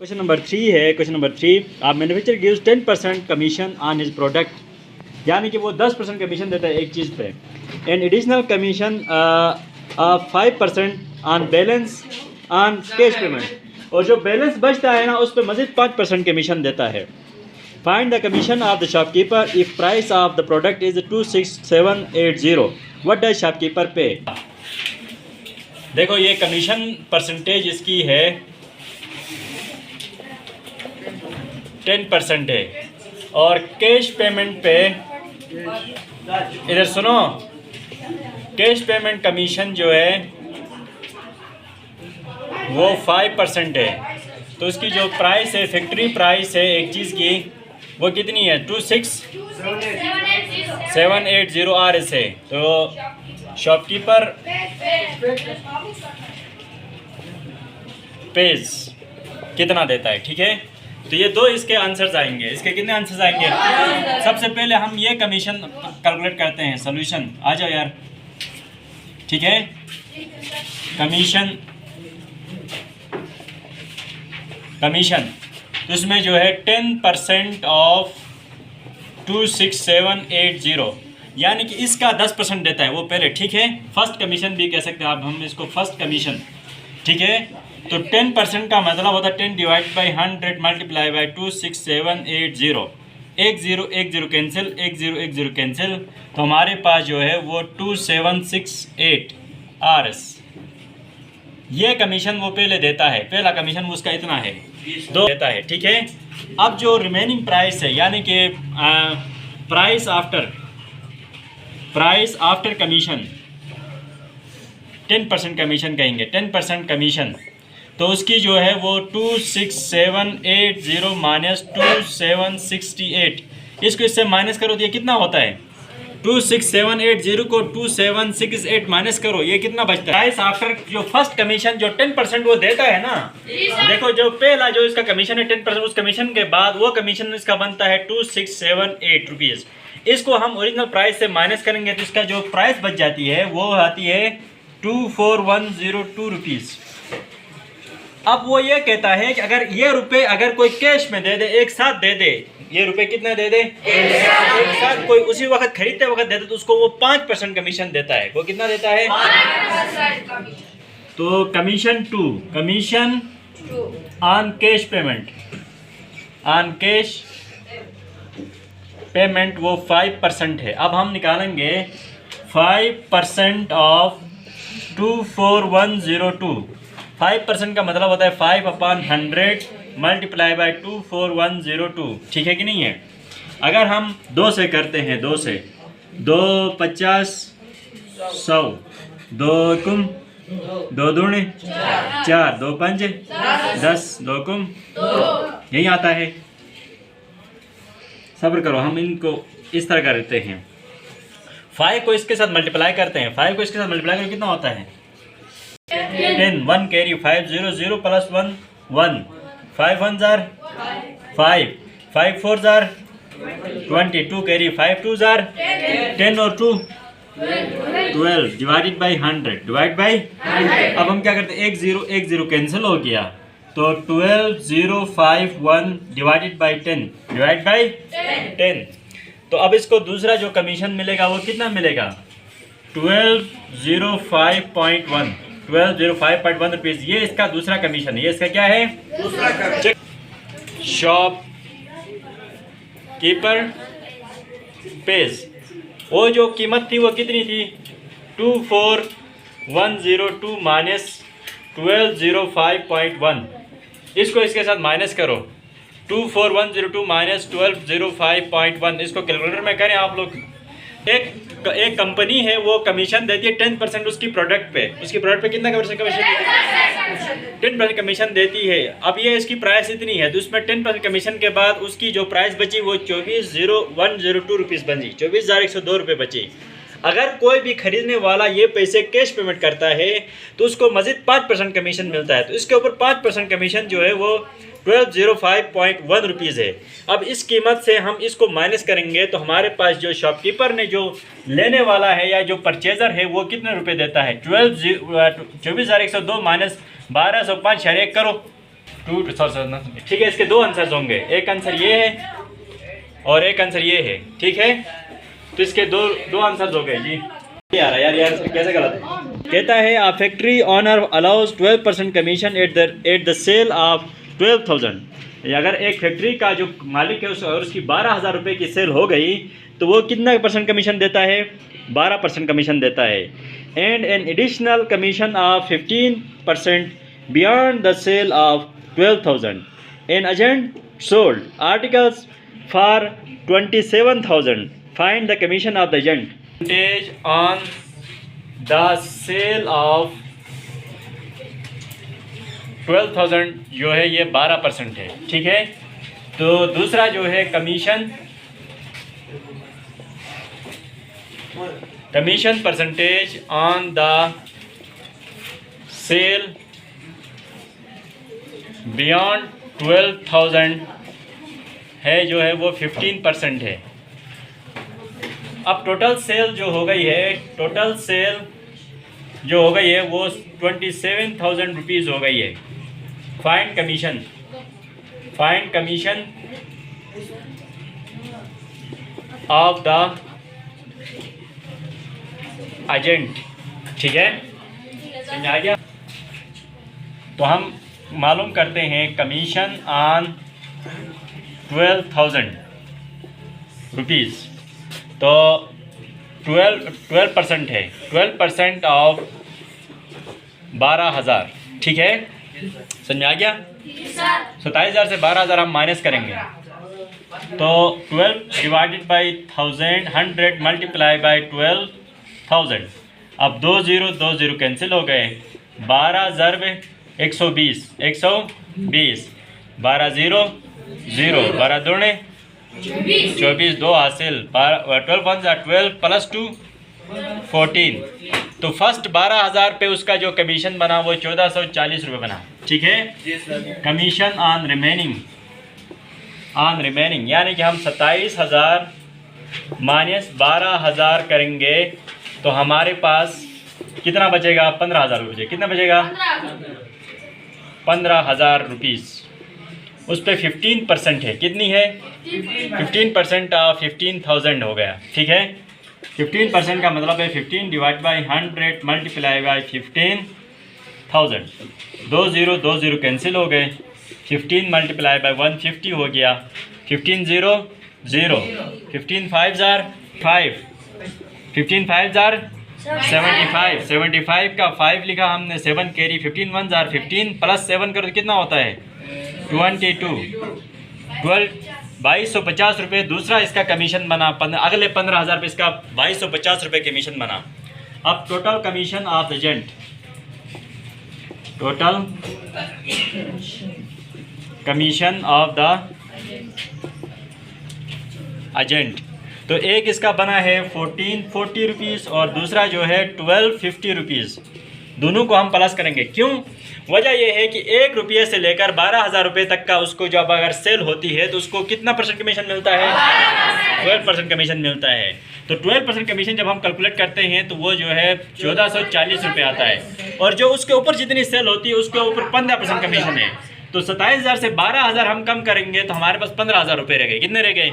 Question number 3 है। Question number 3, आप manufacture gives 10% commission on his product, यानी कि वो 10% कमीशन देता है एक चीज़ पे, and additional commission 5% on balance on cash payment, और जो बैलेंस बचता है ना उस पर मज़ीद 5% कमीशन देता है। Find the commission of the shopkeeper if price of the product is 26780, what does shopkeeper पे। देखो ये कमीशन परसेंटेज इसकी है 10% है, और कैश पेमेंट पे, इधर सुनो, कैश पेमेंट कमीशन जो है वो 5% है। तो उसकी जो प्राइस है, फैक्ट्री प्राइस है एक चीज़ की, वो कितनी है? 26780 RS है। तो शॉपकीपर पेज कितना देता है, ठीक है। तो ये दो इसके आंसर्स आएंगे। इसके कितने आंसर्स आएंगे? सबसे पहले हम ये कमीशन कैलकुलेट करते हैं। सॉल्यूशन आ जाओ यार, ठीक है। कमीशन तो इसमें जो है 10% ऑफ 26780, यानी कि इसका 10% देता है वो पहले, ठीक है। फर्स्ट कमीशन भी कह सकते हैं आप, हम इसको फर्स्ट कमीशन, ठीक है। तो 10% का मतलब होता है 10 divide by 100 multiply by 26780। 10 cancel, 10 cancel, तो हमारे पास जो है वो 2768 RS। ये कमीशन वो पहले देता है, पहला कमीशन उसका इतना है, 2 देता है, ठीक है। अब जो रिमेनिंग प्राइस है, यानी कि प्राइस आफ्टर कमीशन, 10% कमीशन कहेंगे, 10% कमीशन, तो उसकी जो है वो 26780 माइनस 2768, इसको इससे माइनस करो तो ये कितना होता है? 26780 को 2768 माइनस करो, ये कितना बचता है? प्राइस आफ्टर जो फर्स्ट कमीशन जो 10% वो देता है ना, देखो जो पहला जो इसका कमीशन है 10%, उस कमीशन के बाद वो कमीशन इसका बनता है 2678 रुपीज़। इसको हम ओरिजिनल प्राइस से माइनस करेंगे तो इसका जो प्राइस बच जाती है वो आती है 24102 रुपीज़। अब वो ये कहता है कि अगर ये रुपए अगर कोई कैश में दे दे, एक साथ दे दे, ये रुपए कितने दे दे? एक साथ कोई उसी वक्त खरीदते वक्त दे दे, तो उसको वो 5% कमीशन देता है। वो कितना देता है? 5%। तो commission 2, commission on cash payment, on cash payment वो 5% है। अब हम निकालेंगे 5% ऑफ 24102। 5% का मतलब होता है 5/100 मल्टीप्लाई बाई 24102, ठीक है कि नहीं है। अगर हम 2 से करते हैं, 2 से 2 50 100, 2 कुम 2 दूनी 4, 2 5 10, 2 कुम यही आता है। सब्र करो, हम इनको इस तरह करते हैं। 5 को इसके साथ मल्टीप्लाई करते हैं, 5 को इसके साथ मल्टीप्लाई करें कितना होता है? 10, 1 carry, 5 0 0 plus 1 1, 5 1 jar 5, 5 4 jar 20, 2 carry, 5 2 jar 10 और 2 12 डिवाइडेड बाई 100, डिवाइड बाई 100। अब हम क्या करते हैं? 1 0 कैंसिल हो गया, तो 12051 डिवाइडेड बाई 10, डिवाइड बाई 10। तो अब इसको दूसरा जो कमीशन मिलेगा वो कितना मिलेगा? 1205.1, 1205.1 रुपीज़। ये इसका दूसरा कमीशन है। ये इसका क्या है? दूसरा कमीशन। शॉप कीपर पेज, वो जो कीमत थी वो कितनी थी? 24102 माइनस 1205.1, इसको इसके साथ माइनस करो। 24102 माइनस 1205.1, इसको कैलकुलेटर में करें आप लोग। एक कंपनी है वो कमीशन देती है 10% उसकी प्रोडक्ट पे। उसकी प्रोडक्ट पे कितना कमीशन देती है? 10% कमीशन देती है। अब ये इसकी प्राइस इतनी है, तो उसमें 10% कमीशन के बाद उसकी जो प्राइस बची वो 240102 रुपीज़ बची, 24,102 रुपये बची। अगर कोई भी खरीदने वाला ये पैसे कैश पेमेंट करता है तो उसको मज़ीद 5% कमीशन मिलता है। तो इसके ऊपर 5% कमीशन जो है वो 1205.1 रुपीज़ है। अब इस कीमत से हम इसको माइनस करेंगे तो हमारे पास जो शॉपकीपर ने जो लेने वाला है या जो परचेज़र है वो कितने रुपए देता है? 24,102 माइनस 1205 = 1 करो। ठीक है, इसके दो आंसर्स होंगे, एक आंसर ये है और एक आंसर ये है, ठीक है। तो इसके दो आंसर्स हो गए जी। यार कैसे गलत है? कहता है a factory owner allows 12% commission at the sale of 12,000। अगर एक फैक्ट्री का जो मालिक है और उसकी 12,000 रुपये की सेल हो गई तो वो कितना परसेंट कमीशन देता है? 12% कमीशन देता है। And an additional commission of 15% beyond the sale of 12,000। An agent sold articles for 27,000। Find the commission of the agent percentage on the sale of 12,000 जो है ये 12% है, ठीक है। तो दूसरा जो है commission percentage on the sale beyond 12,000 है जो है वो 15% है। अब टोटल सेल जो हो गई है, टोटल सेल जो हो गई है वो 27,000 रुपीज़ हो गई है। Find commission of the agent, ठीक है, समझ आ गया। तो हम मालूम करते हैं कमीशन ऑन 12,000 रुपीज़। तो 12% है, 12% ऑफ 12,000, ठीक है, समझ में आ गया। 27,000 से 12,000 हम माइनस करेंगे तो 12 डिवाइडेड बाई 1000, 100 मल्टीप्लाई बाई 12,000। अब 2 0 कैंसिल हो गए। 12 ज़रब 120, 12 0 0, 12 दूने 24, 2 हासिल, 12 1 12 प्लस 2 14। तो फर्स्ट 12,000 पे उसका जो कमीशन बना वो 1440 रुपये बना, ठीक है। कमीशन ऑन रिमेनिंग यानी कि हम 27,000 माइनस 12,000 करेंगे तो हमारे पास कितना बचेगा? 15,000 रुपये बचेगा। कितना बचेगा? 15,000 रुपीज़। उस पर 15% है, कितनी है? 15% ऑफ 15,000 हो गया, ठीक है। 15% का मतलब है 15 divide by 100 multiply by 15,000। 2 0 cancel हो गए। 15 मल्टीप्लाई बाई 150 हो गया। 15 0 0, 15 5 5, 15 5 75, 75 का 5 लिखा हमने, 7 कैरी, 15 1 15 प्लस 7 करो तो कितना होता है? 2250 रुपये दूसरा इसका कमीशन बना। अगले 15,000 पे इसका 2250 रुपये कमीशन बना। अब total commission of agent, total commission of the agent, तो एक इसका बना है 1440 रुपीज़ और दूसरा जो है 1250 रुपीज़। दोनों को हम प्लस करेंगे, क्यों? वजह यह है कि 1 रुपये से लेकर 12,000 रुपये तक का उसको जब अगर सेल होती है तो उसको कितना परसेंट कमीशन मिलता है? 12% कमीशन मिलता है। तो 12% कमीशन जब हम कैलकुलेट करते हैं तो वो जो है 1440 रुपये आता है और जो उसके ऊपर जितनी सेल होती है उसके ऊपर 15% कमीशन है। तो 27,000 से 12,000 हम कम करेंगे तो हमारे पास 15,000 रुपये रह गए। कितने रह गए?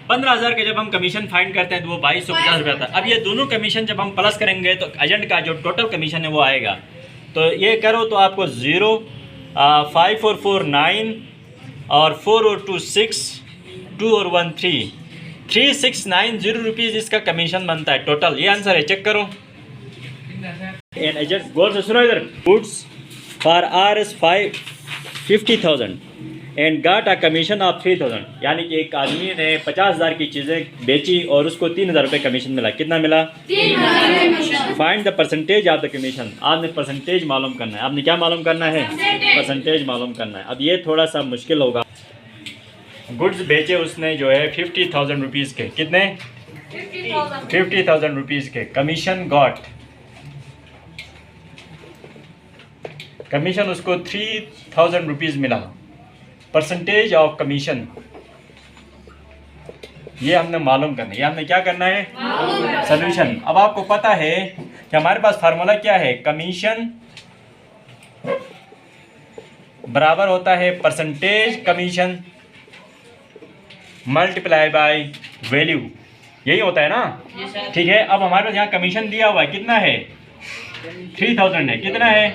15,000 के जब हम कमीशन फाइंड करते हैं तो वो 2250 रुपये आता है। अब ये दोनों कमीशन जब हम प्लस करेंगे तो एजेंट का जो टोटल कमीशन है वो आएगा। तो ये करो तो आपको 0, 5 और 4 9 और 4 और 2 6, 2 और 1 3, 3690 रुपीज़ इसका कमीशन बनता है टोटल। ये आंसर है, चेक करो। एन एजेंट गौर से सुनो इधर। Goods for RS 50,000 and got a commission of 3,000, यानी कि एक आदमी ने 50,000 की चीज़ें बेची और उसको 3,000 रुपये कमीशन मिला। कितना मिला? 3,000। Find the percentage of the commission. आपने परसेंटेज मालूम करना है। आपने क्या मालूम करना है? परसेंटेज मालूम करना है। अब ये थोड़ा सा मुश्किल होगा। गुड्स बेचे उसने जो है 50,000 रुपीज़ के। कितने? 50,000 रुपीज़ के। कमीशन गॉट, कमीशन उसको 3,000 रुपीज़ मिला। परसेंटेज ऑफ कमीशन ये हमने मालूम करना है। ये हमने क्या करना है? सोल्यूशन। अब आपको पता है कि हमारे पास फार्मूला क्या है? कमीशन बराबर होता है percentage commission multiply by value, यही होता है ना। ठीक है, अब हमारे पास यहाँ कमीशन दिया हुआ है, कितना है 3000 है। कितना है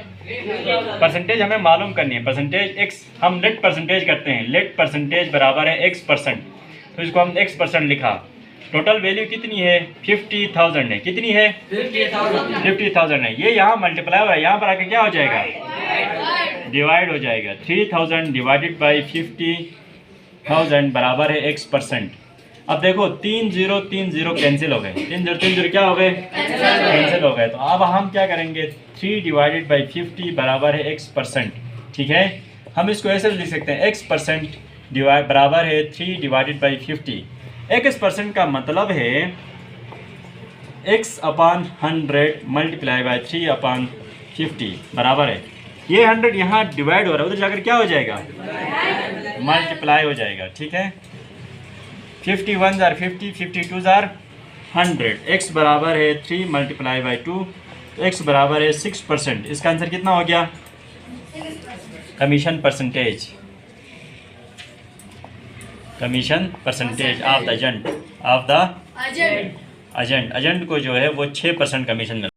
परसेंटेज हमें मालूम करनी है, परसेंटेज एक्स, हम लेट परसेंटेज करते हैं, लेट परसेंटेज बराबर है x%, तो इसको हम x% लिखा। टोटल वैल्यू कितनी है 50,000 है। कितनी है 50,000 है। ये यहाँ मल्टीप्लाई हुआ है, यहाँ पर आके क्या हो जाएगा डिवाइड हो जाएगा। 3000 डिवाइडेड बाई 50,000 बराबर है x%। अब देखो 3 0 कैंसिल हो गए, 3 0 क्या हो गए कैंसिल हो गए। तो अब हम क्या करेंगे 3 डिवाइडेड बाई 50 बराबर है x%। ठीक है, हम इसको ऐसे लिख सकते हैं x% डिवाइड बराबर है 3 डिवाइडेड बाई 50। x% का मतलब है x/100 मल्टीप्लाई बाई 3/50 बराबर है। ये 100 यहाँ डिवाइड हो रहा है, उधर जाकर क्या हो जाएगा मल्टीप्लाई हो जाएगा। ठीक है, 50 1 जार 50, 52 जार 100, x बराबर है 3 मल्टीप्लाई बाई 2, तो x बराबर है 6%। इसका आंसर कितना हो गया commission percentage, commission percentage of the agent, of the agent को जो है वो 6% कमीशन मिलता है।